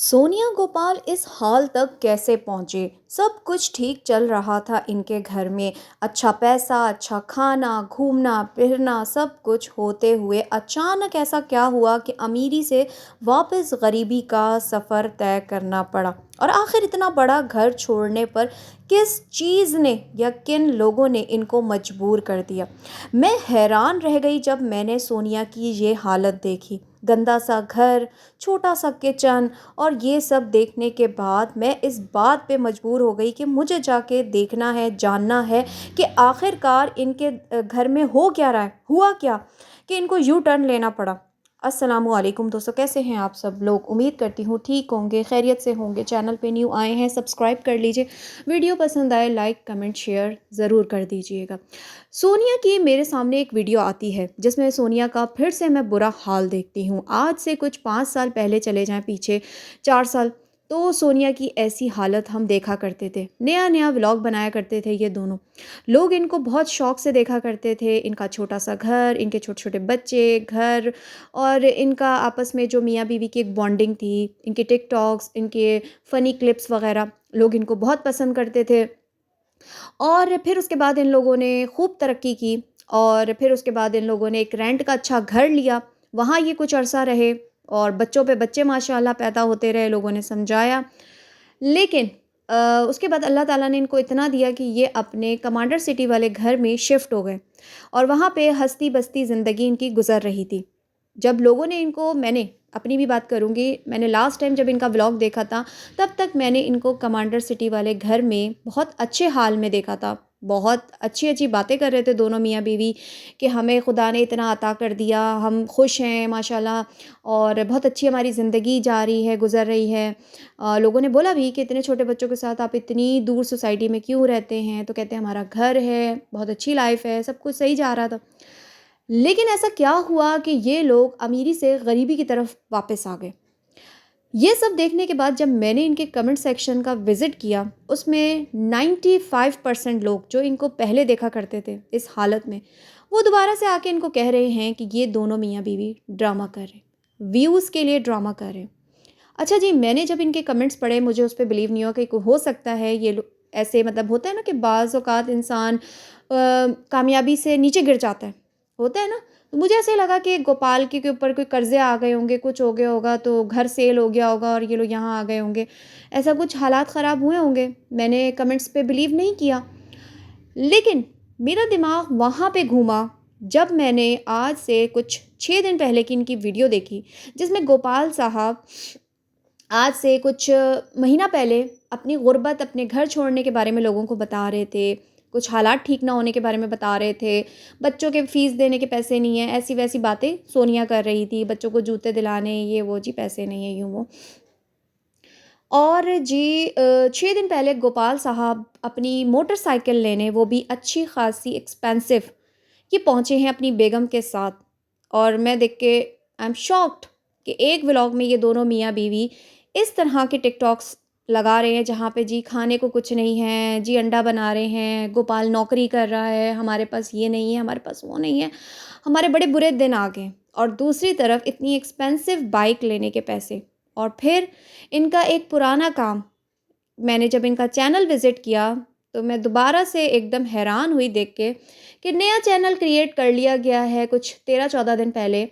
सोनिया गोपाल इस हाल तक कैसे पहुंचे? सब कुछ ठीक चल रहा था इनके घर में। अच्छा पैसा, अच्छा खाना, घूमना फिरना, सब कुछ होते हुए अचानक ऐसा क्या हुआ कि अमीरी से वापस गरीबी का सफ़र तय करना पड़ा। और आखिर इतना बड़ा घर छोड़ने पर किस चीज़ ने या किन लोगों ने इनको मजबूर कर दिया। मैं हैरान रह गई जब मैंने सोनिया की ये हालत देखी। गंदा सा घर, छोटा सा किचन, और ये सब देखने के बाद मैं इस बात पे मजबूर हो गई कि मुझे जाके देखना है, जानना है कि आखिरकार इनके घर में हो क्या रहा है, हुआ क्या कि इनको यू टर्न लेना पड़ा। अस्सलामुअलैकुम दोस्तों, कैसे हैं आप सब लोग? उम्मीद करती हूँ ठीक होंगे, खैरियत से होंगे। चैनल पे न्यू आए हैं, सब्सक्राइब कर लीजिए। वीडियो पसंद आए लाइक कमेंट शेयर ज़रूर कर दीजिएगा। सोनिया की मेरे सामने एक वीडियो आती है जिसमें सोनिया का फिर से मैं बुरा हाल देखती हूँ। आज से कुछ 5 साल पहले चले जाएं पीछे, 4 साल, तो सोनिया की ऐसी हालत हम देखा करते थे। नया नया व्लॉग बनाया करते थे ये दोनों लोग, इनको बहुत शौक से देखा करते थे। इनका छोटा सा घर, इनके छोटे छोटे बच्चे, घर, और इनका आपस में जो मियाँ बीवी की एक बॉन्डिंग थी, इनके टिकटॉक्स, इनके फ़नी क्लिप्स वगैरह, लोग इनको बहुत पसंद करते थे। और फिर उसके बाद इन लोगों ने खूब तरक्की की, और फिर उसके बाद इन लोगों ने एक रेंट का अच्छा घर लिया। वहाँ ये कुछ अरसा रहे और बच्चों पे बच्चे माशाल्लाह पैदा होते रहे, लोगों ने समझाया। लेकिन उसके बाद अल्लाह ताला ने इनको इतना दिया कि ये अपने कमांडर सिटी वाले घर में शिफ्ट हो गए, और वहाँ पे हंसती बसती ज़िंदगी इनकी गुजर रही थी। जब लोगों ने इनको, मैंने अपनी भी बात करूँगी, मैंने लास्ट टाइम जब इनका व्लॉग देखा था तब तक मैंने इनको कमांडर सिटी वाले घर में बहुत अच्छे हाल में देखा था। बहुत अच्छी अच्छी बातें कर रहे थे दोनों मियाँ बीवी कि हमें खुदा ने इतना अता कर दिया, हम खुश हैं माशाल्लाह, और बहुत अच्छी हमारी ज़िंदगी जा रही है, गुजर रही है। लोगों ने बोला भी कि इतने छोटे बच्चों के साथ आप इतनी दूर सोसाइटी में क्यों रहते हैं? तो कहते हैं हमारा घर है, बहुत अच्छी लाइफ है, सब कुछ सही जा रहा था। लेकिन ऐसा क्या हुआ कि ये लोग अमीरी से गरीबी की तरफ वापस आ गए। ये सब देखने के बाद जब मैंने इनके कमेंट सेक्शन का विज़िट किया, उसमें 95% लोग जो इनको पहले देखा करते थे इस हालत में, वो दोबारा से आके इनको कह रहे हैं कि ये दोनों मियाँ बीवी ड्रामा कर रहे हैं, व्यूज़ के लिए ड्रामा कर रहे हैं। अच्छा जी, मैंने जब इनके कमेंट्स पढ़े मुझे उस पे बिलीव नहीं हुआ कि हो सकता है ये लोग ऐसे, मतलब होता है ना कि बाज़ औक़ात इंसान कामयाबी से नीचे गिर जाता है, होता है ना? तो मुझे ऐसे लगा कि गोपाल के ऊपर कोई कर्ज़े आ गए होंगे, कुछ हो गया होगा, तो घर सेल हो गया होगा और ये लोग यहाँ आ गए होंगे। ऐसा कुछ हालात ख़राब हुए होंगे। मैंने कमेंट्स पे बिलीव नहीं किया। लेकिन मेरा दिमाग वहाँ पे घूमा जब मैंने आज से कुछ 6 दिन पहले की इनकी वीडियो देखी, जिसमें गोपाल साहब आज से कुछ महीना पहले अपनी गुर्बत, अपने घर छोड़ने के बारे में लोगों को बता रहे थे। कुछ हालात ठीक ना होने के बारे में बता रहे थे। बच्चों के फ़ीस देने के पैसे नहीं हैं, ऐसी-वैसी बातें सोनिया कर रही थी। बच्चों को जूते दिलाने, ये वो, जी पैसे नहीं है, यूँ वो। और जी 6 दिन पहले गोपाल साहब अपनी मोटरसाइकिल लेने, वो भी अच्छी ख़ासी एक्सपेंसिव, ये पहुँचे हैं अपनी बेगम के साथ। और मैं देख के आई एम शॉक्ड कि एक व्लॉग में ये दोनों मियाँ बीवी इस तरह के टिकटॉक्स लगा रहे हैं जहाँ पे जी खाने को कुछ नहीं है, जी अंडा बना रहे हैं, गोपाल नौकरी कर रहा है, हमारे पास ये नहीं है, हमारे पास वो नहीं है, हमारे बड़े बुरे दिन आ गए। और दूसरी तरफ इतनी एक्सपेंसिव बाइक लेने के पैसे। और फिर इनका एक पुराना काम, मैंने जब इनका चैनल विज़िट किया तो मैं दोबारा से एकदम हैरान हुई देख के कि नया चैनल क्रिएट कर लिया गया है कुछ 13-14 दिन पहले,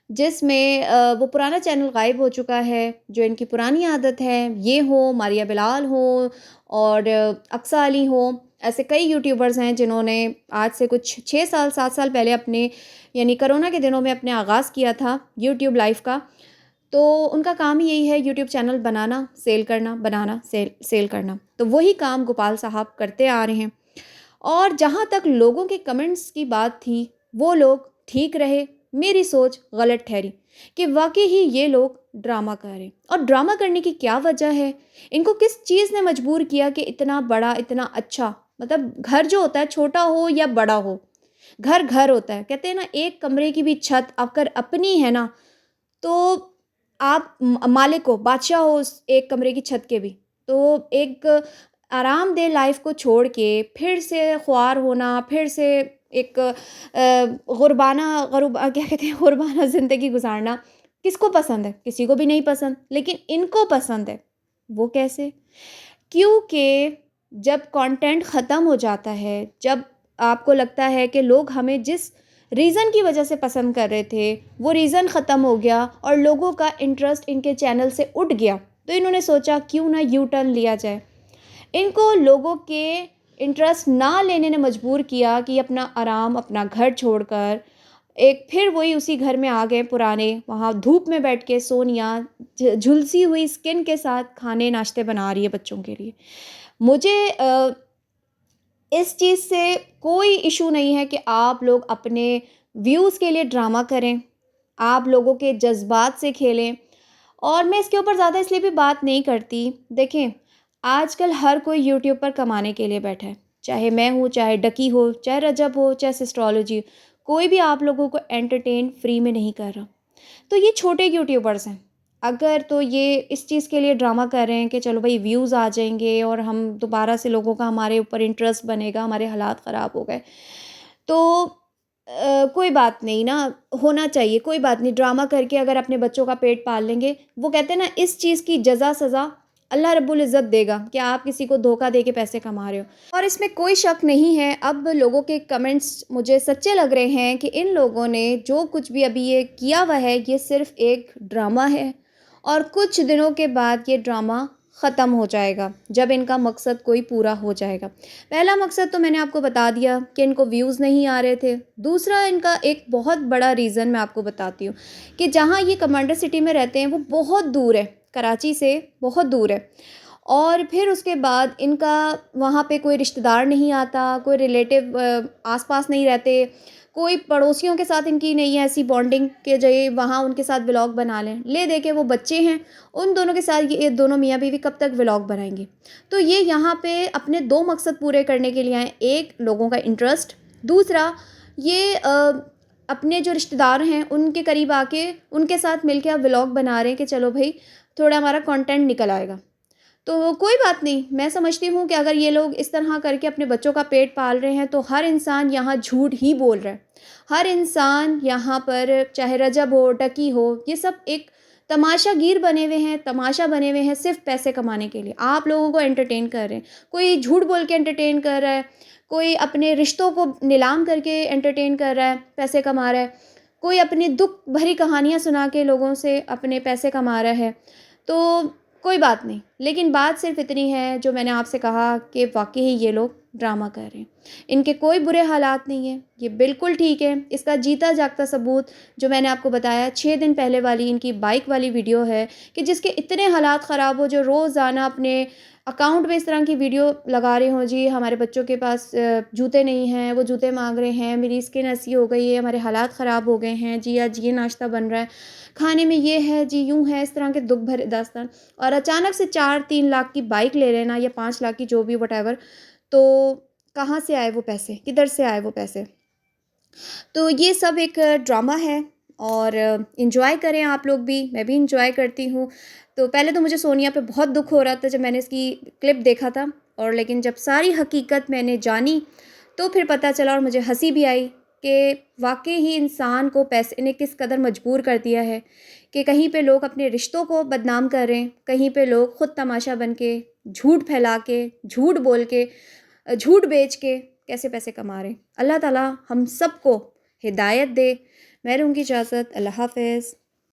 जिसमें वो पुराना चैनल गायब हो चुका है। जो इनकी पुरानी आदत है, ये हो, मारिया बिलाल हो, और अक्सा अली हो, ऐसे कई यूट्यूबर्स हैं जिन्होंने आज से कुछ 6 साल 7 साल पहले अपने, यानी कोरोना के दिनों में अपने आगाज़ किया था यूट्यूब लाइव का। तो उनका काम ही यही है, यूट्यूब चैनल बनाना, सेल करना, बनाना, सेल सेल करना। तो वही काम गोपाल साहब करते आ रहे हैं। और जहाँ तक लोगों के कमेंट्स की बात थी, वो लोग ठीक रहे, मेरी सोच गलत ठहरी कि वाक़ई ही ये लोग ड्रामा कर रहे हैं। और ड्रामा करने की क्या वजह है? इनको किस चीज़ ने मजबूर किया कि इतना बड़ा, इतना अच्छा, मतलब घर जो होता है छोटा हो या बड़ा हो, घर घर होता है। कहते हैं ना, एक कमरे की भी छत अगर अपनी है ना, तो आप मालिक हो, बादशाह हो उस एक कमरे की छत के भी। तो एक आरामदेह लाइफ़ को छोड़ के फिर से ख्वार होना, फिर से एक गुरबाना क्या कहते हैं, गुरबाना ज़िंदगी गुज़ारना, किसको पसंद है? किसी को भी नहीं पसंद, लेकिन इनको पसंद है। वो कैसे? क्योंकि जब कंटेंट ख़त्म हो जाता है, जब आपको लगता है कि लोग हमें जिस रीज़न की वजह से पसंद कर रहे थे, वो रीज़न ख़त्म हो गया और लोगों का इंटरेस्ट इनके चैनल से उठ गया, तो इन्होंने सोचा क्यों ना यू टर्न लिया जाए। इनको लोगों के इंटरेस्ट ना लेने ने मजबूर किया कि अपना आराम, अपना घर छोड़कर एक फिर वही उसी घर में आ गए पुराने, वहाँ धूप में बैठ के सोनिया झुलसी हुई स्किन के साथ खाने नाश्ते बना रही है बच्चों के लिए। मुझे इस चीज़ से कोई इशू नहीं है कि आप लोग अपने व्यूज़ के लिए ड्रामा करें, आप लोगों के जज्बात से खेलें। और मैं इसके ऊपर ज़्यादा इसलिए भी बात नहीं करती। देखें, आजकल हर कोई यूट्यूब पर कमाने के लिए बैठा है। चाहे मैं हूँ, चाहे डकी हो, चाहे रजब हो, चाहे सिस्ट्रोलॉजी, कोई भी आप लोगों को एंटरटेन फ्री में नहीं कर रहा। तो ये छोटे यूट्यूबर्स हैं। अगर तो ये इस चीज़ के लिए ड्रामा कर रहे हैं कि चलो भाई व्यूज़ आ जाएँगे और हम दोबारा से लोगों का हमारे ऊपर इंटरेस्ट बनेगा, हमारे हालात ख़राब हो गए। तो कोई बात नहीं ना, होना चाहिए, कोई बात नहीं, ड्रामा करके अगर अपने बच्चों का पेट पाल लेंगे, वो कहते हैं ना इस चीज़ की जज़ा सज़ा अल्लाह रब्बुल इज़्ज़त देगा कि आप किसी को धोखा दे के पैसे कमा रहे हो। और इसमें कोई शक नहीं है, अब लोगों के कमेंट्स मुझे सच्चे लग रहे हैं कि इन लोगों ने जो कुछ भी अभी ये किया हुआ है, ये सिर्फ़ एक ड्रामा है और कुछ दिनों के बाद ये ड्रामा ख़त्म हो जाएगा, जब इनका मकसद कोई पूरा हो जाएगा। पहला मकसद तो मैंने आपको बता दिया कि इनको व्यूज़ नहीं आ रहे थे। दूसरा इनका एक बहुत बड़ा रीज़न मैं आपको बताती हूँ कि जहाँ ये कमांडर सिटी में रहते हैं वो बहुत दूर है, कराची से बहुत दूर है। और फिर उसके बाद इनका वहाँ पे कोई रिश्तेदार नहीं आता, कोई रिलेटिव आस-पास नहीं रहते, कोई पड़ोसियों के साथ इनकी नहीं है ऐसी बॉन्डिंग कि जो ये वहाँ उनके साथ व्लॉग बना लें। ले दे के वो बच्चे हैं, उन दोनों के साथ ये दोनों मियाँ-बीवी कब तक व्लॉग बनाएँगे? तो ये यहाँ पे अपने 2 मकसद पूरे करने के लिए आए हैं। एक, लोगों का इंटरेस्ट, दूसरा ये अपने जो रिश्तेदार हैं उनके करीब आके उनके साथ मिलके अब व्लॉग बना रहे हैं कि चलो भई थोड़ा हमारा कंटेंट निकल आएगा। तो कोई बात नहीं, मैं समझती हूँ कि अगर ये लोग इस तरह करके अपने बच्चों का पेट पाल रहे हैं तो हर इंसान यहाँ झूठ ही बोल रहा है। हर इंसान यहाँ पर चाहे रजब हो, टकी हो, ये सब एक तमाशागीर बने हुए हैं, तमाशा बने हुए हैं सिर्फ़ पैसे कमाने के लिए। आप लोगों को एंटरटेन कर रहे हैं। कोई झूठ बोल के एंटरटेन कर रहा है, कोई अपने रिश्तों को नीलाम करके एंटरटेन कर रहा है, पैसे कमा रहा है। कोई अपनी दुःख भरी कहानियाँ सुना के लोगों से अपने पैसे कमा रहा है। तो कोई बात नहीं, लेकिन बात सिर्फ़ इतनी है जो मैंने आपसे कहा कि वाक़ई ही ये लोग ड्रामा कर रहे हैं। इनके कोई बुरे हालात नहीं हैं, ये बिल्कुल ठीक है। इसका जीता जागता सबूत जो मैंने आपको बताया 6 दिन पहले वाली इनकी बाइक वाली वीडियो है कि जिसके इतने हालात ख़राब हो, जो रोज़ाना अपने अकाउंट में इस तरह की वीडियो लगा रहे हों, जी हमारे बच्चों के पास जूते नहीं हैं, वो जूते माँग रहे हैं, मेरी स्किन ऐसी हो गई है, हमारे हालात ख़राब हो गए हैं, जी आज ये नाश्ता बन रहा है, खाने में ये है, जी यूँ है, इस तरह के दुःख भरे दास्तान। और अचानक से 4-3 लाख की बाइक ले लेना या 5 लाख की, जो भी व्हाटएवर, तो कहाँ से आए वो पैसे? किधर से आए वो पैसे? तो ये सब एक ड्रामा है और एन्जॉय करें आप लोग भी, मैं भी एन्जॉय करती हूँ। तो पहले तो मुझे सोनिया पे बहुत दुःख हो रहा था जब मैंने इसकी क्लिप देखा था, और लेकिन जब सारी हकीकत मैंने जानी तो फिर पता चला और मुझे हँसी भी आई कि वाक़ई ही इंसान को पैसे ने किस कदर मजबूर कर दिया है कि कहीं पे लोग अपने रिश्तों को बदनाम कर रहे हैं, कहीं पे लोग खुद तमाशा बन के, झूठ फैला के, झूठ बोल के, झूठ बेच के कैसे पैसे कमा रहे हैं। अल्लाह ताला हम सबको हिदायत दे। मैं लूँगी इजाज़त। अल्लाह हाफ़िज़।